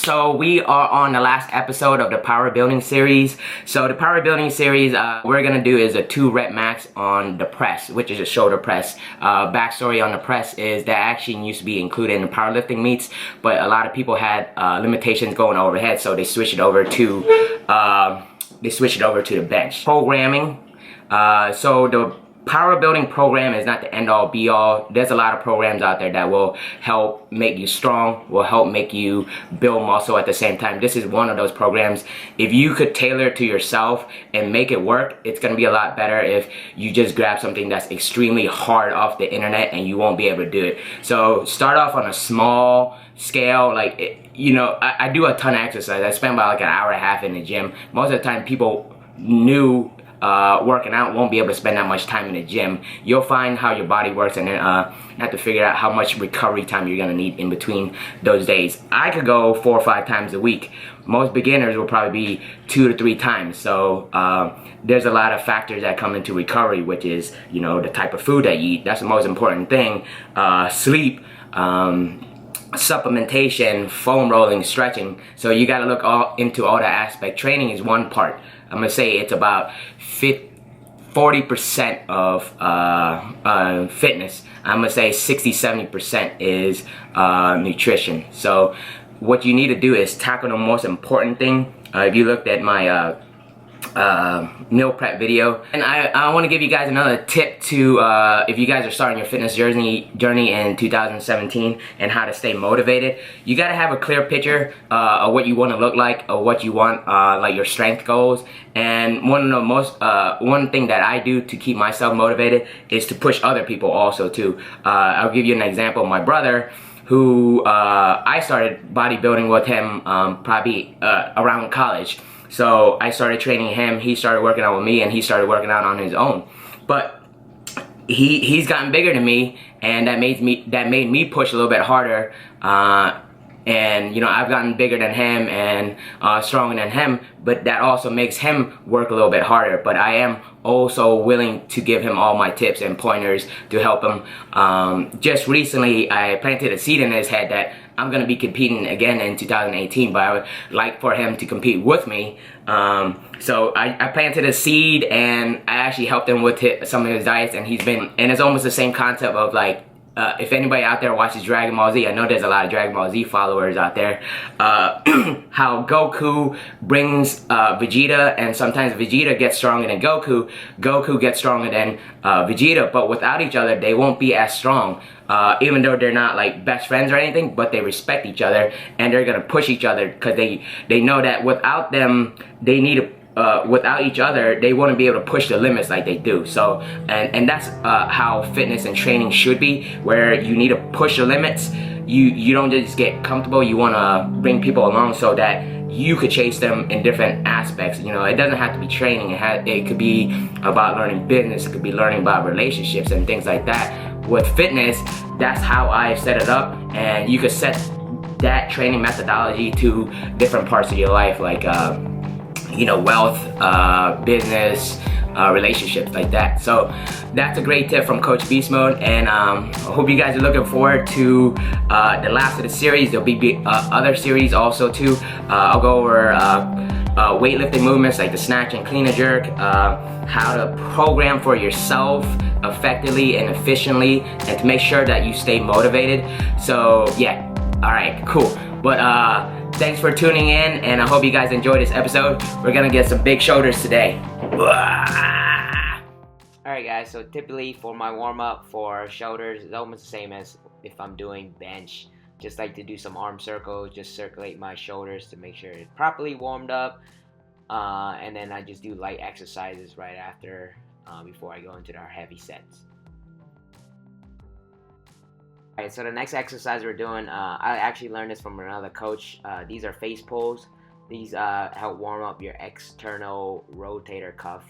So we are on the last episode of the power building series. So the power building series, we're gonna do is a 2 rep max on the press, which is a shoulder press. Backstory on the press is that actually used to be included in the powerlifting meets, but a lot of people had limitations going overhead, so they switched it over to the bench. Programming. So the power building program is not the end all be all. There's a lot of programs out there that will help make you strong, will help make you build muscle at the same time. This is one of those programs. If you could tailor it to yourself and make it work, it's going to be a lot better if you just grab something that's extremely hard off the internet and you won't be able to do it. So start off on a small scale. Like, you know, I do a ton of exercise. I spend about like an hour and a half in the gym. Most of the time people new working out won't be able to spend that much time in the gym. You'll find how your body works and then have to figure out how much recovery time you're gonna need in between those days. I could go 4 or 5 times a week. Most beginners will probably be 2 to 3 times. So there's a lot of factors that come into recovery, which is, you know, the type of food that you eat. That's the most important thing. Sleep, supplementation, foam rolling, stretching. So you got to look into all the aspect. Training is one part. I'm gonna say it's about 40% of fitness. I'm gonna say 60-70% is nutrition. So what you need to do is tackle the most important thing. If you looked at my meal prep video, and I want to give you guys another tip to if you guys are starting your fitness journey in 2017 and how to stay motivated. You got to have a clear picture of what you want to look like, or what you want, like your strength goals. And one thing that I do to keep myself motivated is to push other people also too. I'll give you an example. My brother, who I started bodybuilding with him probably around college. So I started training him, he started working out with me, and he started working out on his own. But he's gotten bigger than me, and that made me push a little bit harder. And you know, I've gotten bigger than him and stronger than him, but that also makes him work a little bit harder. But I am also willing to give him all my tips and pointers to help him. Just recently, I planted a seed in his head that I'm going to be competing again in 2018, but I would like for him to compete with me. So I planted a seed, and I actually helped him with some of his diets, and it's almost the same concept of like, if anybody out there watches Dragon Ball Z, I know there's a lot of Dragon Ball Z followers out there, how Goku brings Vegeta, and sometimes Vegeta gets stronger than Goku, Goku gets stronger than Vegeta, but without each other, they won't be as strong. Even though they're not like best friends or anything, but they respect each other, and they're gonna push each other because they know that without them, they need to without each other, they wouldn't be able to push the limits like they do. So, and that's how fitness and training should be, where you need to push the limits. You don't just get comfortable. You want to bring people along so that you could chase them in different aspects. You know, it doesn't have to be training. It could be about learning business. It could be learning about relationships and things like that. With fitness, that's how I set it up, and you could set that training methodology to different parts of your life, like you know, wealth, business, relationships, like that. So that's a great tip from Coach Beast Mode, and I hope you guys are looking forward to the last of the series. There'll be other series also too. I'll go over weightlifting movements like the snatch and clean and jerk, how to program for yourself effectively and efficiently, and to make sure that you stay motivated. So yeah, all right, cool. But thanks for tuning in, and I hope you guys enjoyed this episode. We're gonna get some big shoulders today. Alright guys, so typically for my warm-up for shoulders, it's almost the same as if I'm doing bench. Just like to do some arm circles, just circulate my shoulders to make sure it's properly warmed up. And then I just do light exercises right after, before I go into our heavy sets. Alright, so the next exercise we're doing, I actually learned this from another coach. These are face pulls. These help warm up your external rotator cuff.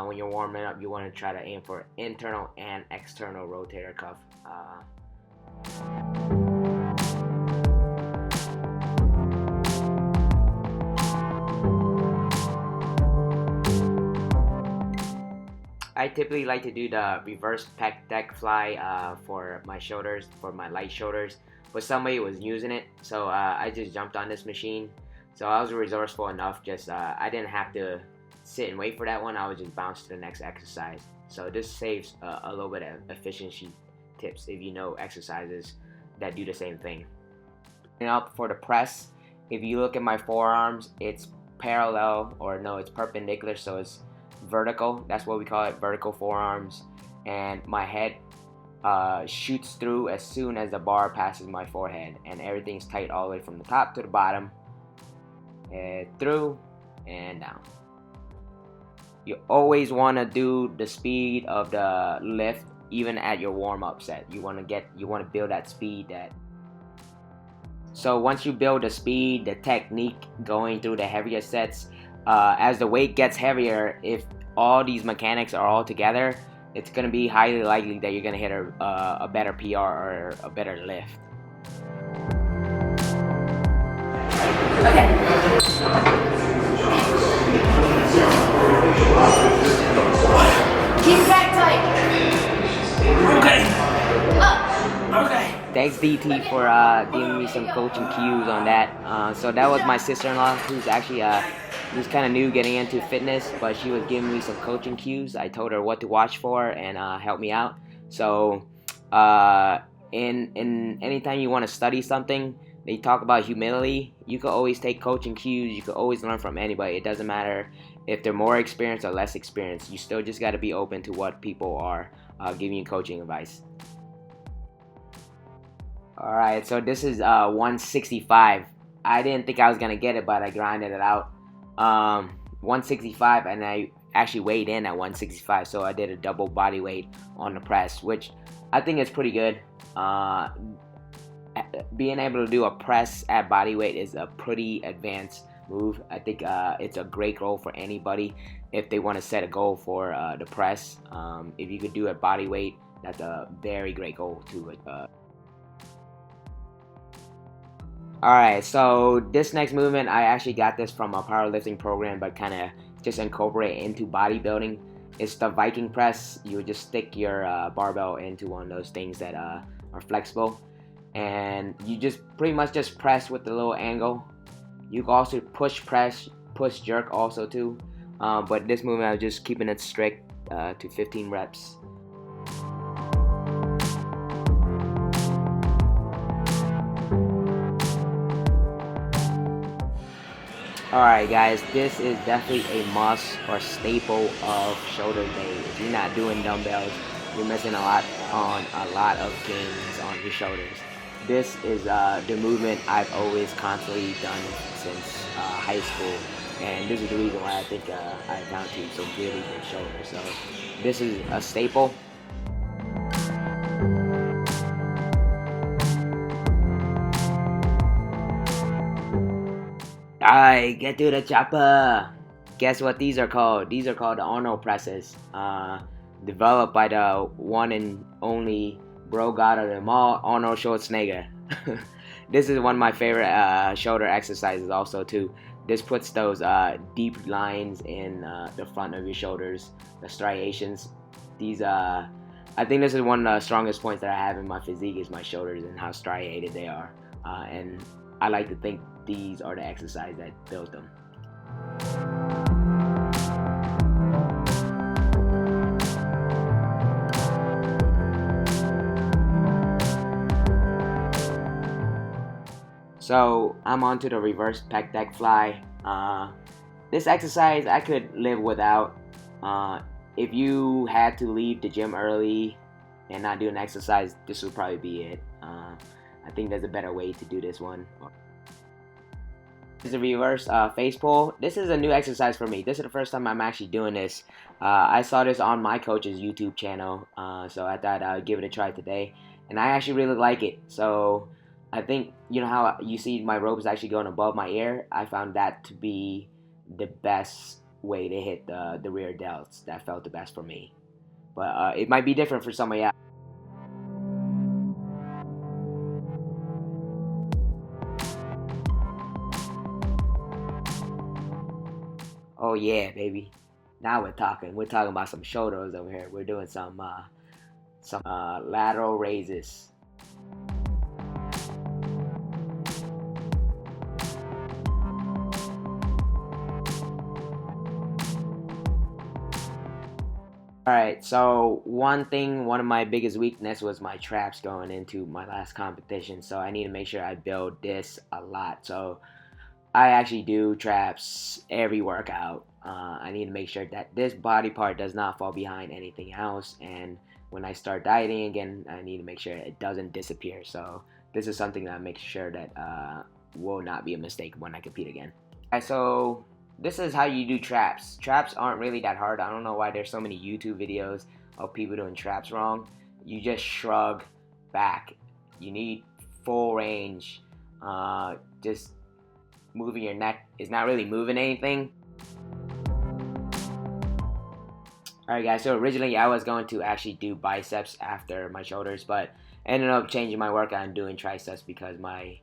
When you're warming up, you want to try to aim for internal and external rotator cuff. I typically like to do the reverse pec deck fly for my shoulders, for my light shoulders. but somebody was using it, so I just jumped on this machine. So I was resourceful enough, just I didn't have to sit and wait for that one. I would just bounce to the next exercise. So this saves a little bit of efficiency tips if you know exercises that do the same thing. And up for the press, if you look at my forearms, it's parallel, or no, it's perpendicular, so it's vertical. That's what we call it, vertical forearms. And my head shoots through as soon as the bar passes my forehead, and everything's tight all the way from the top to the bottom, and through and down. You always want to do the speed of the lift even at your warm-up set. You want to build that speed. So once you build the speed, the technique going through the heavier sets, as the weight gets heavier, if all these mechanics are all together, it's going to be highly likely that you're going to hit a better PR or a better lift. Okay. Keep back tight. Okay. Up. Okay. Thanks DT for giving me some coaching cues on that. So that was my sister-in-law, who's actually who's kind of new getting into fitness, but she was giving me some coaching cues. I told her what to watch for and help me out. So in anytime you want to study something, they talk about humility. You can always take coaching cues. You can always learn from anybody. It doesn't matter if they're more experienced or less experienced. You still just got to be open to what people are giving you coaching advice. Alright, so this is 165. I didn't think I was going to get it, but I grinded it out. 165, and I actually weighed in at 165, so I did a double body weight on the press, which I think is pretty good. Being able to do a press at body weight is a pretty advanced move. I think it's a great goal for anybody if they want to set a goal for the press. If you could do it body weight, that's a very great goal to it. Alright, so this next movement, I actually got this from a powerlifting program, but kind of just incorporate it into bodybuilding. It's the Viking press. You would just stick your barbell into one of those things that are flexible, and you just pretty much just press with the little angle. You can also push press, push jerk also too, but this movement I was just keeping it strict to 15 reps. Alright guys, this is definitely a must or staple of shoulder day. If you're not doing dumbbells, you're missing a lot of gains on your shoulders. This is the movement I've always constantly done since high school, and this is the reason why I think I found to some really big shoulders. So this is a staple. Alright, get to the chopper. Guess what these are called? These are called the Arnold presses. Developed by the one and only bro god of them all, Arnold Schwarzenegger. This is one of my favorite shoulder exercises also too. This puts those deep lines in the front of your shoulders, the striations. These I think this is one of the strongest points that I have in my physique is my shoulders and how striated they are. And I like to think these are the exercise that built them. So I'm on to the reverse pec deck fly. This exercise I could live without. If you had to leave the gym early and not do an exercise, this would probably be it. I think there's a better way to do this one. This is a reverse face pull. This is a new exercise for me. This is the first time I'm actually doing this. I saw this on my coach's YouTube channel, so I thought I would give it a try today. And I actually really like it. So I think, you know how you see my rope is actually going above my ear? I found that to be the best way to hit the rear delts. That felt the best for me. But it might be different for somebody else. Oh yeah, baby. Now we're talking. We're talking about some shoulders over here. We're doing some lateral raises. Alright, so one of my biggest weakness was my traps going into my last competition, so I need to make sure I build this a lot. So I actually do traps every workout. I need to make sure that this body part does not fall behind anything else, and when I start dieting again, I need to make sure it doesn't disappear. So this is something that I make sure that will not be a mistake when I compete again. Alright, so this is how you do traps. Traps aren't really that hard. I don't know why there's so many YouTube videos of people doing traps wrong. You just shrug back. You need full range. Just moving your neck is not really moving anything. Alright guys, so originally I was going to actually do biceps after my shoulders, but I ended up changing my workout and doing triceps because my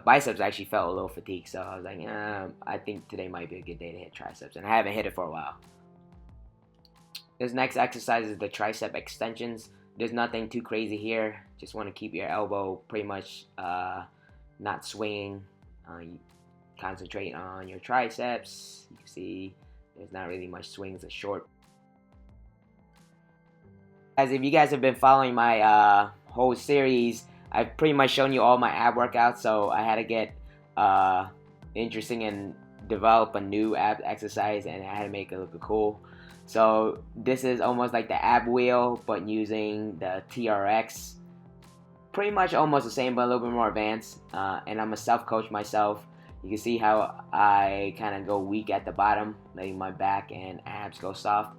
biceps actually felt a little fatigued. So I was like, I think today might be a good day to hit triceps, and I haven't hit it for a while. This next exercise is the tricep extensions. There's nothing too crazy here. Just want to keep your elbow pretty much not swinging. You concentrate on your triceps. You can see there's not really much swings. It's short. Guys, if you guys have been following my whole series, I've pretty much shown you all my ab workouts, so I had to get interesting and develop a new ab exercise, and I had to make it look cool. So this is almost like the ab wheel, but using the TRX. Pretty much almost the same, but a little bit more advanced. And I'm a self-coach myself. You can see how I kind of go weak at the bottom, letting my back and abs go soft.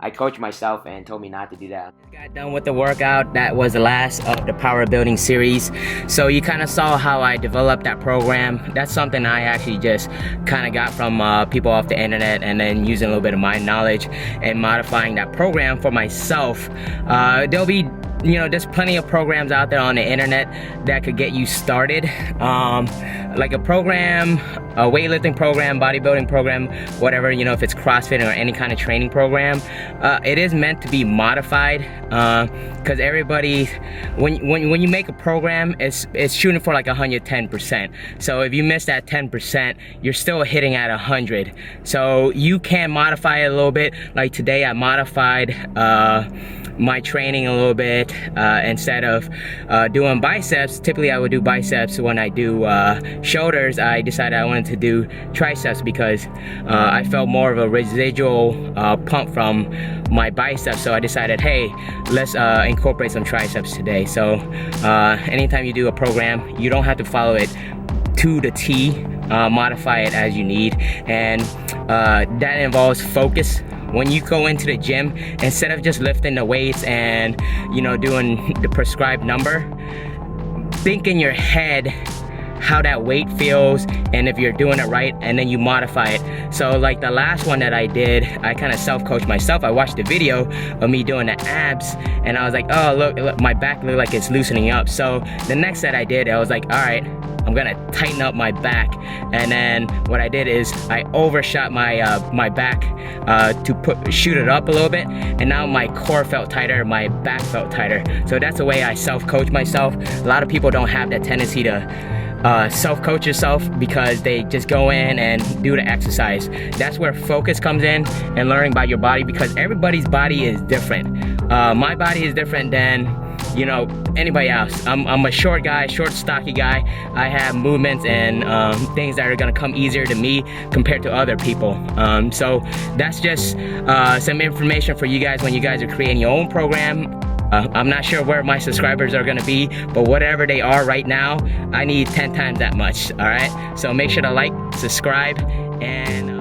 I coached myself and told me not to do that. Got done with the workout. That was the last of the power building series. So you kind of saw how I developed that program. That's something I actually just kind of got from people off the internet, and then using a little bit of my knowledge and modifying that program for myself. There'll be, there's plenty of programs out there on the internet that could get you started. Like a program, a weightlifting program, bodybuilding program, whatever, if it's CrossFit or any kind of training program, it is meant to be modified, because everybody, when you make a program, it's shooting for like 110%. So if you miss that 10%, you're still hitting at 100. So you can modify it a little bit. Like today, I modified my training a little bit. Instead of doing biceps, typically I would do biceps. When I do shoulders, I decided I wanted to do triceps because I felt more of a residual pump from my biceps. So I decided, hey, let's incorporate some triceps today. So anytime you do a program, you don't have to follow it to the T. Modify it as you need, and that involves focus. When you go into the gym, instead of just lifting the weights and doing the prescribed number, think in your head how that weight feels and if you're doing it right, and then you modify it. So like the last one that I did, I kind of self-coached myself. I watched the video of me doing the abs, and I was like, oh look, my back looked like it's loosening up. So the next set I did, I was like, all right, I'm gonna tighten up my back. And then what I did is I overshot my back to shoot it up a little bit, and now my core felt tighter, my back felt tighter. So that's the way I self-coach myself. A lot of people don't have that tendency to self-coach yourself because they just go in and do the exercise. That's where focus comes in, and learning about your body, because everybody's body is different. My body is different than anybody else. I'm a short guy, short, stocky guy. I have movements and things that are gonna come easier to me compared to other people. So that's just some information for you guys when you guys are creating your own program. I'm not sure where my subscribers are gonna be, but whatever they are right now, I need 10 times that much, all right? So make sure to like, subscribe, and